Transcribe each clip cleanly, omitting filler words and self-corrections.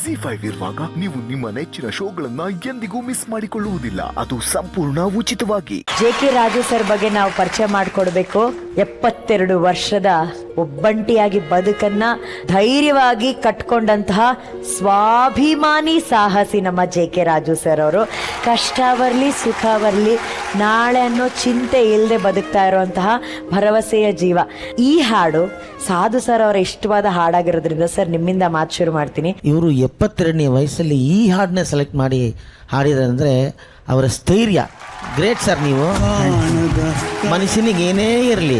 ZEE5 ಇರುವಾಗ ನೀವು ನಿಮ್ಮ ನೆಚ್ಚಿನ ಶೋಗಳನ್ನ ಎಂದಿಗೂ ಮಿಸ್ ಮಾಡಿಕೊಳ್ಳುವುದಿಲ್ಲ. ಅದು ಸಂಪೂರ್ಣ ಉಚಿತವಾಗಿ. JK ರಾಜು ಸರ್ ಬಗ್ಗೆ ನಾವು ಪರಿಚಯ ಮಾಡಿಕೊಡ್ಬೇಕು. 72 ವರ್ಷದ ಒಬ್ಬಂಟಿಯಾಗಿ ಬದುಕನ್ನ ಧೈರ್ಯವಾಗಿ ಕಟ್ಕೊಂಡಂತಹ ಸ್ವಾಭಿಮಾನಿ ಸಾಹಸಿ ನಮ್ಮ JK ರಾಜು ಸರ್ ಅವರು. ಕಷ್ಟ ಬರಲಿ ಸುಖ ಬರಲಿ ನಾಳೆ ಅನ್ನೋ ಚಿಂತೆ ಇಲ್ಲದೆ ಬದುಕ್ತಾ ಇರುವಂತಹ ಭರವಸೆಯ ಜೀವ. ಈ ಹಾಡು ಸಾಧು ಸರ್ ಅವರ ಇಷ್ಟವಾದ ಹಾಡಾಗಿರೋದ್ರಿಂದ ಸರ್ ನಿಮ್ಮಿಂದ ಮಾತು ಶುರು ಮಾಡ್ತೀನಿ. ಇವರು 72ನೇ ವಯಸ್ಸಲ್ಲಿ ಈ ಹಾಡನ್ನ ಸೆಲೆಕ್ಟ್ ಮಾಡಿ ಹಾಡಿದ್ರೆ ಅವರ ಸ್ಥೈರ್ಯ ಗ್ರೇಟ್ ಸರ್. ನೀವು ಮನುಷ್ಯನಿಗೆ ಏನೇ ಇರಲಿ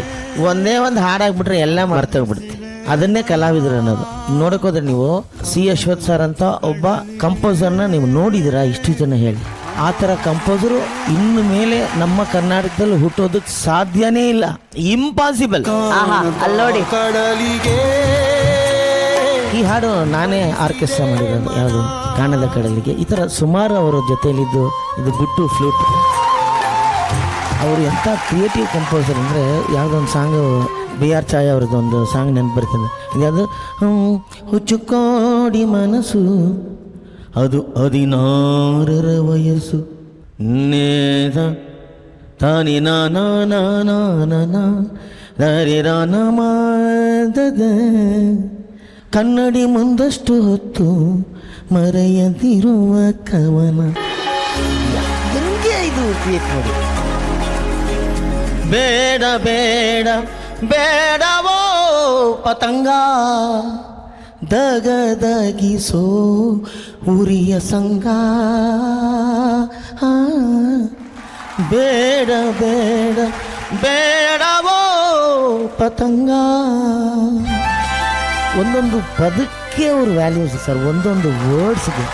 ಒಂದೇ ಒಂದು ಹಾಡಾಗ್ಬಿಟ್ರೆ ಎಲ್ಲ ಮರ್ತೋಗ್ಬಿಡುತ್ತೆ. ಅದನ್ನೇ ಕಲಾವಿದರು ಅನ್ನೋದು. ನೋಡೋಕೋದ್ರೆ ನೀವು ಸಿ ಅಶ್ವಥ್ ಸರ್ ಅಂತ ಒಬ್ಬ ಕಂಪೋಸರ್ನ ನೀವು ನೋಡಿದಿರಾ? ಇಷ್ಟು ಜನ ಹೇಳಿ ಆ ಥರ ಕಂಪೋಸರು ಇನ್ನು ಮೇಲೆ ನಮ್ಮ ಕರ್ನಾಟಕದಲ್ಲಿ ಹುಟ್ಟೋದಕ್ಕೆ ಸಾಧ್ಯನೇ ಇಲ್ಲ. ಇಂಪಾಸಿಬಲ್. ಅಲ್ಲೋಡಿ, ಈ ಹಾಡು ನಾನೇ ಆರ್ಕೆಸ್ಟ್ರಾ ಮಾಡಿರೋದು. ಯಾವುದು ಕಾಣದ ಕಡಲಿಗೆ. ಈ ಥರ ಸುಮಾರು ಅವರ ಜೊತೆಯಲ್ಲಿದ್ದು ಇದು ಬಿಟ್ಟು ಫ್ಲೂಟ್. ಅವರು ಎಂಥ ಕ್ರಿಯೇಟಿವ್ ಕಂಪೋಸರ್ ಅಂದರೆ ಯಾವುದೊಂದು ಸಾಂಗು BR ಛಾಯಾ ಅವ್ರದ್ದು ಒಂದು ಸಾಂಗ್ ನೆನಪು ಬರ್ತದೆ. ಇದ್ಯಾವುದು ಹುಚ್ಚುಕೋಡಿ ಮನಸ್ಸು, ಅದು 16ರ ವಯಸ್ಸು, ನೇದ ತಾನಿ ನಾರಿರಾನಮಾದದ ಕನ್ನಡಿ ಮುಂದಷ್ಟು ಹೊತ್ತು ಮರೆಯದಿರುವ ಕವನ. ಹೆಂಗೆ ಇದು ಕ್ರಿಯೇಟ್ ಮಾಡಿ. ಬೇಡ ಬೇಡ ಬೇಡವೋ ಪತಂಗ ದಗದಗಿಸೋ ಉರಿಯ ಸಂಗ. ಬೇಡ ಬೇಡ ಬೇಡವೋ ಪತಂಗ. ಒಂದೊಂದು ಪದಕ್ಕೆ ಅವ್ರ ವ್ಯಾಲ್ಯೂಸ್ ಸರ್, ಒಂದೊಂದು ವರ್ಡ್ಸ್ಗೆ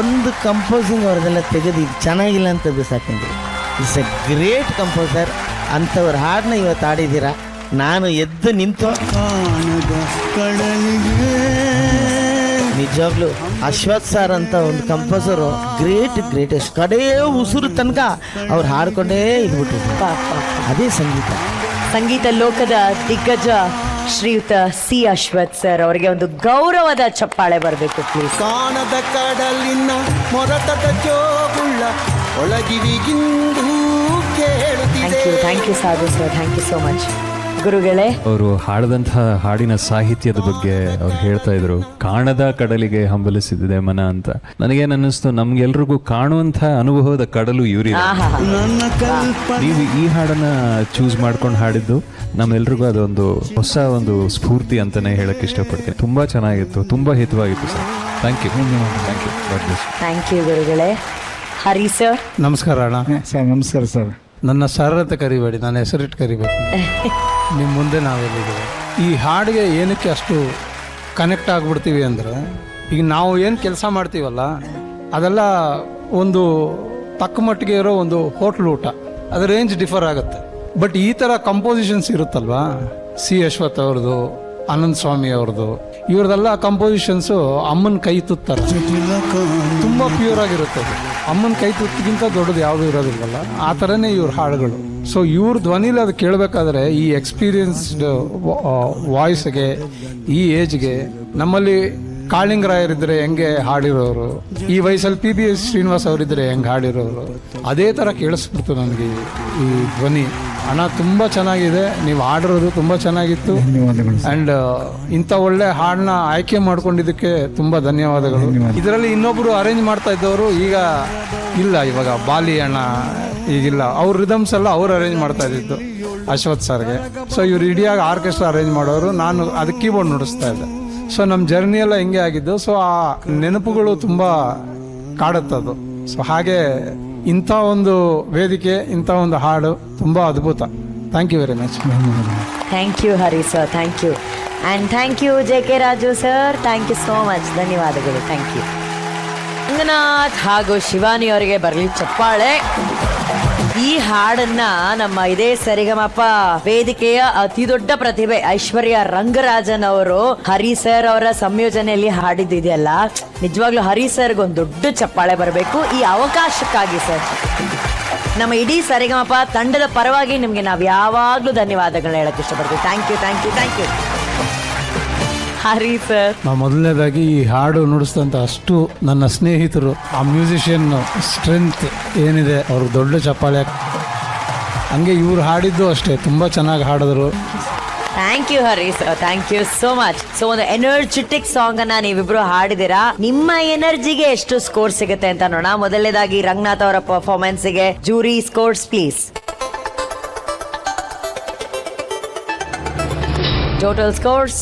ಒಂದು ಕಂಪೋಸಿಂಗ್ ಅವ್ರದೆಲ್ಲ ತೆಗೆದು ಈಗ ಚೆನ್ನಾಗಿಲ್ಲ ಅಂತ ಬಿಸಾಕಿದ್ರು. It's a great composer. ಅಂಥವ್ರ ಹಾಡನ್ನ ಇವತ್ತು ಆಡಿದ್ದೀರಾ. ನಾನು ಎದ್ದು ನಿಂತು ನಿಜವಾಗ್ಲೂ ಅಶ್ವಥ್ ಸರ್ ಅಂತ ಒಂದು ಕಂಪೋಸರು ಗ್ರೇಟೆಸ್ಟ್ ಕಡೇ ಉಸಿರು ತನಕ ಅವ್ರು ಹಾಡ್ಕೊಂಡೇ ಇದ್ಬಿಟ್ರು. ಅದೇ ಸಂಗೀತ ಲೋಕದ ದಿಗ್ಗಜ ಶ್ರೀಯುತ ಸಿ ಅಶ್ವಥ್ ಸರ್ ಅವರಿಗೆ ಒಂದು ಗೌರವದ ಚಪ್ಪಾಳೆ ಬರಬೇಕು ಪ್ಲೀಸ್. ಕಾಣದ ಕಡಲಿನ ಮೊರತದ ಜೋಗುಳ್ಳ ಒಳಗಿವಿಗಿಂದು ಕೇಳುತ್ತಿದೆ. Thank you Sadhu sir, thank you so much. ಗುರುಗಳೇ, ಅವರು ಹಾಡದಂತಹ ಹಾಡಿನ ಸಾಹಿತ್ಯದ ಬಗ್ಗೆ ಅವ್ರು ಹೇಳ್ತಾ ಇದ್ರು. ಕಾಣದ ಕಡಲಿಗೆ ಹಂಬಲಿಸಿದೆ ಮನ ಅಂತ. ನನಗೇನು ಅನ್ನಿಸ್ತು, ನಮ್ಗೆಲ್ರಿಗೂ ಕಾಣುವಂತಹ ಅನುಭವದ ಕಡಲು ಇವರಿದೆ. ನೀವು ಈ ಹಾಡನ್ನ ಚೂಸ್ ಮಾಡ್ಕೊಂಡು ಹಾಡಿದ್ದು ನಮ್ಮೆಲ್ರಿಗೂ ಅದೊಂದು ಹೊಸ ಒಂದು ಸ್ಫೂರ್ತಿ ಅಂತಾನೆ ಹೇಳಕ್ ಇಷ್ಟಪಡ್ತೀನಿ. ತುಂಬಾ ಚೆನ್ನಾಗಿತ್ತು, ತುಂಬಾ ಹಿತವಾಗಿತ್ತು sir. Thank you. Thank you ಗುರುಗಳೇ. ಹರಿ ಸರ್ ನಮಸ್ಕಾರ ಅಣ್ಣ. ಸರ್ ನಮಸ್ಕಾರ ಸರ್. ನನ್ನ ಸರ್ ಅಂತ ಕರಿಬೇಡಿ, ನನ್ನ ಹೆಸರಿಟ್ಟು ಕರಿಬೇಕು. ನಿಮ್ಮ ಮುಂದೆ ನಾವೆಲ್ಲಿದ್ದೀವಿ. ಈ ಹಾಡಿಗೆ ಏನಕ್ಕೆ ಅಷ್ಟು ಕನೆಕ್ಟ್ ಆಗಿಬಿಡ್ತೀವಿ ಅಂದರೆ, ಈಗ ನಾವು ಏನು ಕೆಲಸ ಮಾಡ್ತೀವಲ್ಲ ಅದೆಲ್ಲ ಒಂದು ತಕ್ಕ ಮಟ್ಟಿಗೆ ಇರೋ ಒಂದು ಹೋಟ್ಲ್ ಊಟ, ಅದು ರೇಂಜ್ ಡಿಫರ್ ಆಗುತ್ತೆ. ಬಟ್ ಈ ಥರ ಕಂಪೋಸಿಷನ್ಸ್ ಇರುತ್ತಲ್ವಾ, ಸಿ ಅಶ್ವಥ್ ಅವ್ರದ್ದು, ಆನಂದ್ ಸ್ವಾಮಿ ಅವ್ರದ್ದು, ಇವ್ರದೆಲ್ಲ ಕಂಪೋಸಿಷನ್ಸು ಅಮ್ಮನ ಕೈ ತುತ್ತಾರೆ. ತುಂಬ ಪ್ಯೂರ್ ಆಗಿರುತ್ತೆ. ಅಮ್ಮನ ಕೈ ತುತ್ತಿಗಿಂತ ದೊಡ್ಡದು ಯಾವುದು ಇರೋದಿಲ್ವಲ್ಲ, ಆ ಥರನೇ ಇವ್ರ ಹಾಡುಗಳು. ಸೊ ಇವ್ರ ಧ್ವನಿಲಿ ಅದು ಕೇಳಬೇಕಾದ್ರೆ ಈ ಎಕ್ಸ್ಪೀರಿಯನ್ಸ್ಡ್ ವಾಯ್ಸ್ಗೆ, ಈ ಏಜ್ಗೆ, ನಮ್ಮಲ್ಲಿ ಕಾಳಿಂಗರಾಯರಿದ್ದರೆ ಹೆಂಗೆ ಹಾಡಿರೋರು, ಈ ವಯಸ್ಸಲ್ಲಿ PBS ಶ್ರೀನಿವಾಸ್ ಅವರಿದ್ದರೆ ಹೆಂಗೆ ಹಾಡಿರೋರು, ಅದೇ ಥರ ಕೇಳಿಸ್ಬಿಡ್ತು ನನಗೆ ಈ ಧ್ವನಿ. ಅಣ್ಣ ತುಂಬ ಚೆನ್ನಾಗಿದೆ, ನೀವು ಹಾಡಿರೋದು ತುಂಬ ಚೆನ್ನಾಗಿತ್ತು. ಆ್ಯಂಡ್ ಇಂಥ ಒಳ್ಳೆ ಹಾಡನ್ನ ಆಯ್ಕೆ ಮಾಡ್ಕೊಂಡಿದ್ದಕ್ಕೆ ತುಂಬ ಧನ್ಯವಾದಗಳು. ಇದರಲ್ಲಿ ಇನ್ನೊಬ್ಬರು ಅರೇಂಜ್ ಮಾಡ್ತಾ ಇದ್ದವರು ಈಗ ಇಲ್ಲ, ಇವಾಗ ಬಾಲಿ ಅಣ್ಣ ಈಗಿಲ್ಲ. ಅವ್ರ ರಿದಮ್ಸ್ ಎಲ್ಲ ಅವ್ರು ಅರೇಂಜ್ ಮಾಡ್ತಾ ಇದ್ದಿದ್ದು ಅಶ್ವಥ್ ಸರ್ಗೆ. ಸೊ ಇವ್ರು ಇಡಿಯಾಗಿ ಆರ್ಕೆಸ್ಟ್ರಾ ಅರೇಂಜ್ ಮಾಡೋರು, ನಾನು ಅದಕ್ಕೆ ಕೀಬೋರ್ಡ್ ನುಡಿಸ್ತಾ ಇದ್ದೆ. ಸೊ ನಮ್ಮ ಜರ್ನಿ ಎಲ್ಲ ಹಿಂಗೆ ಆಗಿದ್ದು. ಸೊ ಆ ನೆನಪುಗಳು ತುಂಬ ಕಾಡುತ್ತದು. ಸೊ ಹಾಗೆ ಇಂಥ ಒಂದು ವೇದಿಕೆ, ಇಂಥ ಒಂದು ಹಾಡು ತುಂಬ ಅದ್ಭುತ. Thank you very much. Thank you Hari sir, thank you. And thank you JK Raju sir, thank you so much. ಧನ್ಯವಾದಗಳು. Thank you. ರಂಗನಾಥ್ ಹಾಗೂ ಶಿವಾನಿ ಅವರಿಗೆ ಬರಲಿ ಚಪ್ಪಾಳೆ. ಈ ಹಾಡನ್ನ ನಮ್ಮ ಇದೇ ಸರಿಗಮಪ ವೇದಿಕೆಯ ಅತಿ ದೊಡ್ಡ ಪ್ರತಿಭೆ ಐಶ್ವರ್ಯ ರಂಗರಾಜನ್ ಅವರು ಹರಿ ಸರ್ ಅವರ ಸಂಯೋಜನೆಯಲ್ಲಿ ಹಾಡಿದ್ದಿದೆಯಲ್ಲ, ನಿಜವಾಗ್ಲೂ ಹರಿ ಸರ್ಗೆ ಒಂದು ದೊಡ್ಡ ಚಪ್ಪಾಳೆ ಬರಬೇಕು ಈ ಅವಕಾಶಕ್ಕಾಗಿ ಸರ್. ನಮ್ಮ ಇಡೀ ಸರಿಗಮಪ ತಂಡದ ಪರವಾಗಿ ನಿಮ್ಗೆ ನಾವು ಯಾವಾಗ್ಲೂ ಧನ್ಯವಾದಗಳನ್ನ ಹೇಳಕ್ ಇಷ್ಟಪಡ್ತೀವಿ. Thank you, thank you, thank you. Hari sir. ನಾವು ಮೊದಲನೇದಾಗಿ ಈ ಹಾಡು ನುಡಿಸಿದಂಥ ಅಷ್ಟು ನನ್ನ ಸ್ನೇಹಿತರು, ಆ ಮ್ಯೂಸಿಷಿಯನ್ ಸ್ಟ್ರೆಂತ್ ಏನಿದೆ ಅವ್ರಿಗೆ ದೊಡ್ಡ ಚಪ್ಪಾಳೆ. ಹಂಗೆ ಇವ್ರು ಹಾಡಿದ್ದು ಅಷ್ಟೇ, ತುಂಬ ಚೆನ್ನಾಗಿ ಹಾಡಿದ್ರು. Thank you Hari sir, thank you so much. So ಒಂದು ಎನರ್ಜೆಟಿಕ್ ಸಾಂಗ್ ಅನ್ನ ನೀವಿಬ್ರು ಹಾಡಿದಿರಾ. ನಿಮ್ಮ ಎನರ್ಜಿಗೆ ಎಷ್ಟು ಸ್ಕೋರ್ ಸಿಗುತ್ತೆ ಅಂತ ನೋಡೋಣ. ಮೊದಲನೇದಾಗಿ ರಂಗನಾಥ್ ಅವರ ಪರ್ಫಾರ್ಮೆನ್ಸ್ ಗೆ jury scores please. Total scores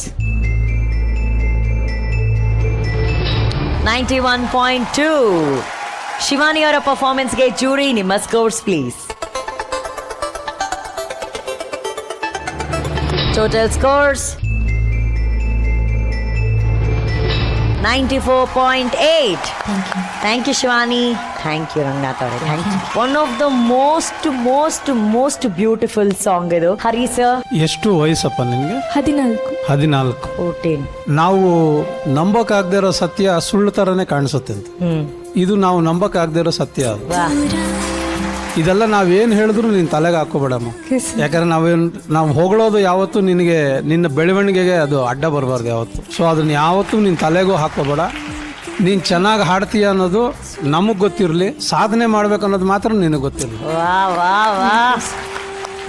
91.2. Shivani ಅವರ ಪರ್ಫಾರ್ಮೆನ್ಸ್ ಗೆ ಜೂರಿ ನಿಮ್ಮ scores please. Total scores 94.8. Thank you Shivani. Thank you Rangnath avare. Thank you. One of the most beautiful song idu. Hari sir. ಎಷ್ಟು ವಯಸ್ಸಪ್ಪ ನಿನಗೆ? 14. 14. ನಾವು ನಂಬಕ್ಕಾಗದೇ ಇರೋ ಸತ್ಯ ಸುಳ್ಳು ಥರನೇ ಕಾಣಿಸುತ್ತೆ ಅಂತ. ಇದು ನಾವು ನಂಬಕ್ಕಾಗದೇ ಇರೋ ಸತ್ಯ ಅದು. ಇದೆಲ್ಲ ನಾವೇನು ಹೇಳಿದ್ರು ನೀನು ತಲೆಗೆ ಹಾಕೋಬೇಡಮ್ಮ. ಯಾಕಂದ್ರೆ ನಾವು ಹೊಗಳೋದು ಯಾವತ್ತೂ ನಿನಗೆ ನಿನ್ನ ಬೆಳವಣಿಗೆಗೆ ಅದು ಅಡ್ಡ ಬರಬಾರ್ದು ಯಾವತ್ತು. ಸೊ ಅದನ್ನ ಯಾವತ್ತೂ ನಿನ್ನ ತಲೆಗೂ ಹಾಕೋಬೇಡ. ನೀನು ಚೆನ್ನಾಗಿ ಹಾಡ್ತೀಯ ಅನ್ನೋದು ನಮಗೆ ಗೊತ್ತಿರಲಿ, ಸಾಧನೆ ಮಾಡ್ಬೇಕು ಅನ್ನೋದು ಮಾತ್ರ ನಿನಗೆ ಗೊತ್ತಿರಲಿ.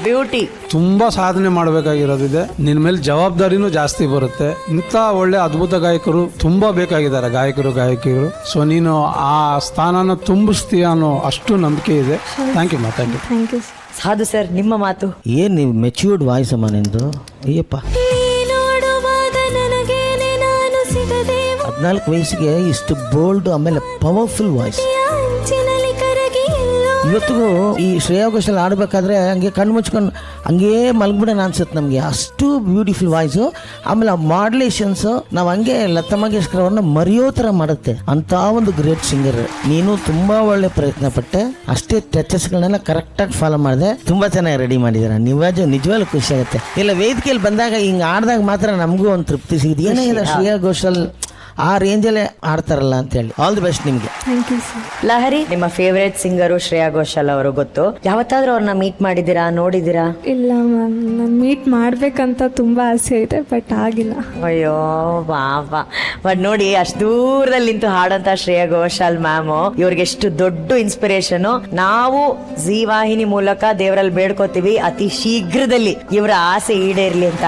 ಬ್ಯೂಟಿ. ತುಂಬ ಸಾಧನೆ ಮಾಡಬೇಕಾಗಿರೋದಿದೆ. ನಿನ್ನ ಮೇಲೆ ಜವಾಬ್ದಾರಿನೂ ಜಾಸ್ತಿ ಬರುತ್ತೆ. ಇಂಥ ಒಳ್ಳೆ ಅದ್ಭುತ ಗಾಯಕರು ತುಂಬ ಬೇಕಾಗಿದ್ದಾರೆ, ಗಾಯಕಿಯರು. ಸೊ ನೀನು ಆ ಸ್ಥಾನನ ತುಂಬಿಸ್ತೀಯ ಅನ್ನೋ ಅಷ್ಟು ನಂಬಿಕೆ ಇದೆ. Thank you. ಸಾಧು ಸರ್ ನಿಮ್ಮ ಮಾತು. ಏನು ನೀವು ಮೆಚ್ಯೂರ್ಡ್ ವಾಯ್ಸ್ ಅಮ್ಮ ನಿಂದು. ಅಯ್ಯಪ್ಪ, 14 ವಯಸ್ಸಿಗೆ ಇಷ್ಟು ಬೋಲ್ಡ್ ಆಮೇಲೆ ಪವರ್ಫುಲ್ ವಾಯ್ಸ್. ಇವತ್ತಿಗೂ ಈ ಶ್ರೇಯಾ ಘೋಷಾಲ್ ಆಡಬೇಕಾದ್ರೆ ಹಂಗೆ ಕಣ್ಣು ಮುಚ್ಕೊಂಡು ಹಂಗೇ ಮಲಗ್ಬಿಡೋಣ ಅನ್ಸುತ್ತೆ ನಮಗೆ, ಅಷ್ಟು ಬ್ಯೂಟಿಫುಲ್ ವಾಯ್ಸು. ಆಮೇಲೆ ಆ ಮಾಡ್ಯುಲೇಷನ್ಸು ನಾವು ಹಂಗೆ ಲತಾ ಮಂಗೇಶ್ಕರ್ ಅವ್ರನ್ನ ಮರೆಯೋ ಥರ ಮಾಡುತ್ತೆ. ಅಂಥ ಒಂದು ಗ್ರೇಟ್ ಸಿಂಗರ್ ನೀನು. ತುಂಬ ಒಳ್ಳೆ ಪ್ರಯತ್ನ ಪಟ್ಟೆ, ಅಷ್ಟೇ ಟಚಸ್ಗಳನ್ನೆಲ್ಲ ಕರೆಕ್ಟಾಗಿ ಫಾಲೋ ಮಾಡಿದೆ. ತುಂಬ ಚೆನ್ನಾಗಿ ರೆಡಿ ಮಾಡಿದ್ದೀರ. ನಿಜವಾಗ್ಲೂ ಖುಷಿ ಆಗುತ್ತೆ. ಇಲ್ಲ ವೇದಿಕೆಯಲ್ಲಿ ಬಂದಾಗ ಹಿಂಗೆ ಆಡಿದಾಗ ಮಾತ್ರ ನಮಗೂ ಒಂದು ತೃಪ್ತಿ ಸಿಗುತ್ತೆ. ಏನಾಗಿದೆ ಶ್ರೇಯಾ ಘೋಷಾಲ್ ಆ ರೇಂಜಲ್ಲೇ ಆಡ್ತಾರಲ್ಲ ಅಂತ ಹೇಳಿ. ಆಲ್ ದಿ ಬೆಸ್ಟ್ ನಿಮಗೆ. ಲಹರಿ, ನಿಮ್ಮ ಫೇವರೇಟ್ ಸಿಂಗರು ಶ್ರೇಯಾ ಘೋಷಾಲ್ ಅವರು ಗೊತ್ತು. ಯಾವತ್ತಾದ್ರೂ ಅವ್ರನ್ನ ಮೀಟ್ ಮಾಡಿದ್ದೀರಾ, ನೋಡಿದ್ದೀರಾ? ಇಲ್ಲ ಮ್ಯಾಮ್, ನಾನು ಮೀಟ್ ಮಾಡ್ಬೇಕಂತ ತುಂಬಾ ಆಸೆ ಇದೆ, ಬಟ್ ಆಗಿಲ್ಲ. ಅಯ್ಯೋ ಬಾಬಾ. ಬಟ್ ನೋಡಿ, ಅಷ್ಟು ದೂರದಲ್ಲಿ ನಿಂತು ಹಾಡಂತ ಶ್ರೇಯಾ ಘೋಷಾಲ್ ಮ್ಯಾಮ್ ಇವ್ರಿಗೆ ಎಷ್ಟು ದೊಡ್ಡ ಇನ್ಸ್ಪಿರೇಷನ್. ನಾವು ಜೀ ವಾಹಿನಿ ಮೂಲಕ ದೇವರಲ್ಲಿ ಬೇಡ್ಕೋತೀವಿ ಅತಿ ಶೀಘ್ರದಲ್ಲಿ ಇವರ ಆಸೆ ಈಡೇರ್ಲಿ ಅಂತ.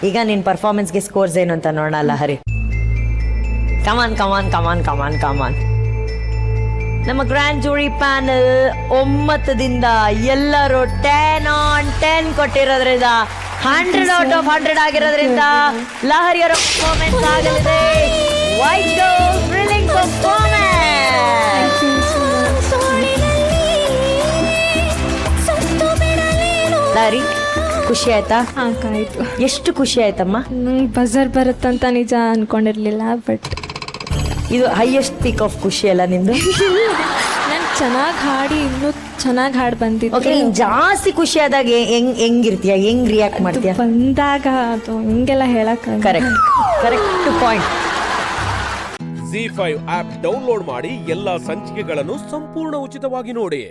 ಈಗ ನಿನ್ ಪರ್ಫಾರ್ಮೆನ್ಸ್ಗೆ ಸ್ಕೋರ್ಸ್ ಏನು ಅಂತ ನೋಡೋಣ ಲಹರಿ. ಕಮಾನ್. ನಮ್ಮ ಗ್ರ್ಯಾಂಡ್ ಜೂರಿ ಪ್ಯಾನಲ್ 9ದಿಂದ ಎಲ್ಲರೂ 10 on 10 ಕೊಟ್ಟಿರೋದ್ರಿಂದ 100 out of 100 ಆಗಿರೋದ್ರಿಂದ ಲಹರಿ ಅವರ ಪರ್ಫಾರ್ಮೆನ್ಸ್ ಆಗಲಿದೆ white girl thrilling performance. Lahari, ಖುಷಿ ಆಯ್ತಾ? ಆಯ್ತು. ಎಷ್ಟು ಖುಷಿ ಆಯ್ತಮ್ಮ? ನಂಗೆ ಬಜರ್ ಬರುತ್ತಂತ ನಿಜ ಅನ್ಕೊಂಡಿರ್ಲಿಲ್ಲ, ಬಟ್ ಇದು ಹೈಯೆಸ್ಟ್ ಪೀಕ್ ಆಫ್ ಖುಷಿ ಅಲ್ಲ ನಿಮ್ದು? ನಾನು ಚೆನ್ನಾಗಿ ಹಾಡಿ ಇನ್ನೂ ಚೆನ್ನಾಗಿ ಹಾಡಿ ಬಂದಿದ್ದೆ. ಓಕೆ, ನೀನ್ ಜಾಸ್ತಿ ಖುಷಿ ಆದಾಗ ಹೆಂಗಿರ್ತೀಯ, ಹೆಂಗ್ ರಿಯಾಕ್ಟ್ ಮಾಡ್ತೀಯ? ಬಂದಾಗ ಅದು ಹಿಂಗೆಲ್ಲ ಹೇಳಕ್. Correct point. ZEE5 app download ಮಾಡಿ ಎಲ್ಲಾ ಸಂಚಿಕೆಗಳನ್ನು ಸಂಪೂರ್ಣ ಉಚಿತವಾಗಿ ನೋಡಿ.